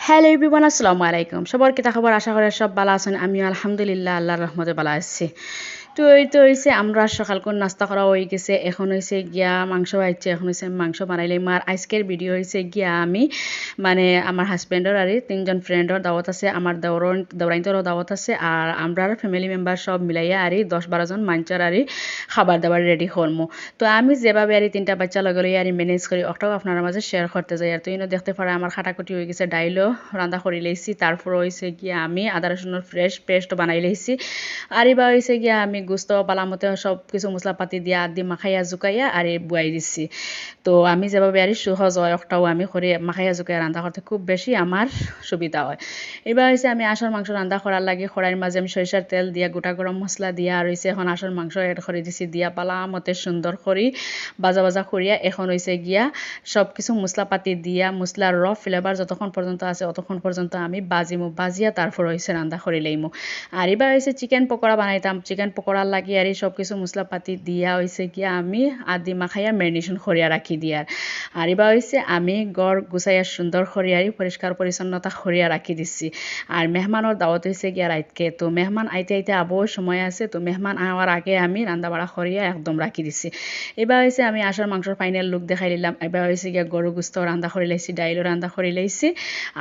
Hello everyone, আসসালামু আলাইকুম। সবার কি খবর? আশা করি সব ভালো আছেন। আমিও আলহামদুলিল্লাহ আল্লাহর রহমতে ভালো আছি। তো এই তো হয়েছে আমরা সকাল করে নাস্তা করা হয়ে গেছে। এখন হয়েছে গিয়া মাংস আইছে, এখন হয়েছে মাংস বানাইলে মার আজকের ভিডিও হয়েছে গিয়া আমি মানে আমার হাজব্যান্ডর আর তিনজন ফ্রেন্ডর দাওয়াত আছে, আমার দৌড়াইতেরও দাওয়াত আছে, আর আমরা ফ্যামিলি মেম্বার সব মিলাইয়া আর 10-12 জন মানুষের আর খাবার দাবার রেডি করবো। তো আমি যেভাবে আর তিনটা বাচ্চা লগে আর ম্যানেজ করি ওটাও আপনার মাঝে শেয়ার করতে যাই। আর তো ইনো দেখতে পারে আমার খাটাকুটি হয়ে গেছে, ডাইলও রান্না করে লেছি, তারপর হয়েছে গিয়া আমি আদা রসুনের ফ্রেশ পেস্ট বানাই লেছি। আর এবার হয়েছে গিয়া আমি গুস্ত পালামতে সব কিছু মশলাপাতি দিয়া আদি মাখাইয়া জুকাইয়া আর বুয়াই দিছি। তো আমি যেভাবে আর সহজ হয় একটাও আমি করে মাখাইয়া জুকাইয়া রান্না করতে খুব বেশি আমার সুবিধা হয়। এবার হয়েছে আমি আসল মাংস রান্না করার লাগে কড়াইয়ের মাঝে আমি সরিষার তেল দিয়া গোটা গরম মশলা দিয়া আর হয়েছে এখন আসল মাংস এড করে দিছি, দিয়া পালা মতে সুন্দর করি বাজা বাজা করিয়া এখন হয়েছে গিয়া সব কিছু মশলাপাতি দিয়া মশলার ফ্লেভার যতক্ষণ পর্যন্ত আছে অতক্ষণ পর্যন্ত আমি বাজিয়া তারপর হয়েছে রান্না করে লইমু। আর এবার হয়েছে চিকেন পকোড়া বানাইতাম, চিকেন পকোড়ার লাগে আর সব কিছু মশলাপাতি দিয়া হয়েছে গিয়া আমি আদি মাখাইয়া ম্যারিনেশন করিয়া রাখি দিয়ার। আর এবার হয়েছে আমি গড় গুছাইয়া সুন্দর করিয়ারি পরিষ্কার পরিচ্ছন্নতা করিয়া রাখি দিচ্ছি। আর মেহমানের দাওয়াত হয়েছে গিয়া রাইতকে, তো মেহমান আইতে আইতে আবও সময় আছে, তো মেহমান আওয়ার আগে আমি রান্না বাড়া করিয়া একদম রাখি দিচ্ছি। এবার হয়েছে আমি আসার মাংসর ফাইনাল লুক দেখাই দিলাম। এবার হয়েছে গিয়া গরু গুস্ত রান্না করে লাইছি, ডাইলও রান্না করে লাইছি,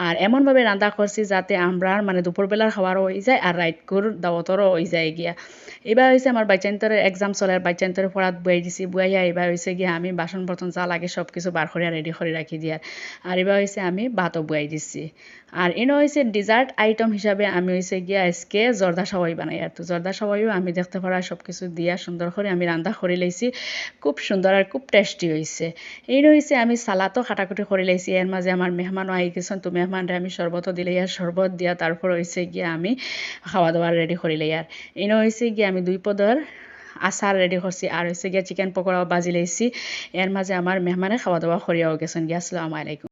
আর এমনভাবে রান্না করছি যাতে আমরা মানে দুপুরবেলার খাওয়ারও হয়ে যায় আর রাইতকুর দাওয়াতরও হয়ে যায় গিয়া। এবার হয়েছে আমার বাইচান্তরের এক্সাম চলে, আর বাইচান্তরের পড়াত বুয়াই দিছি, বুয়াইয়া এবার হয়েছে গিয়া আমি বাসন বর্তন যা লাগে সব কিছু বার করে রেডি করে রাখি দিয়ার। আর এবার হয়েছে আমি ভাতও বুয়াই দিছি। আর এনে হয়েছে ডিজার্ট আইটেম হিসাবে আমি হয়েছে গিয়া আজকে জর্দা সাওয়াই বানাই। আর তো জর্দা সাওয়াইও আমি দেখতে পারা সব কিছু দিয়া সুন্দর করে আমি রান্না করে লাইছি, খুব সুন্দর আর খুব টেস্টি হয়েছে। এই হয়েছে আমি সালাদও কাটাকুটি করে লাইছি, এর মাঝে আমার মেহমানও আই গেছেন, তো মেহমানরা আমি শরবতও দিলে আর শরবত দিয়া তারপর হয়েছে গিয়া আমি খাওয়া দাওয়া রেডি করে লাই। আর এনে হয়েছে গিয়া আমি 2 পদের আচার রেডি করছি, আর হয়েছে গিয়া চিকেন পকোড়াও বাজি লাইছি, এর মাঝে আমার মেহমানে খাওয়া দাওয়া করিয়াও গেছেন গিয়া। আসসালামু আলাইকুম।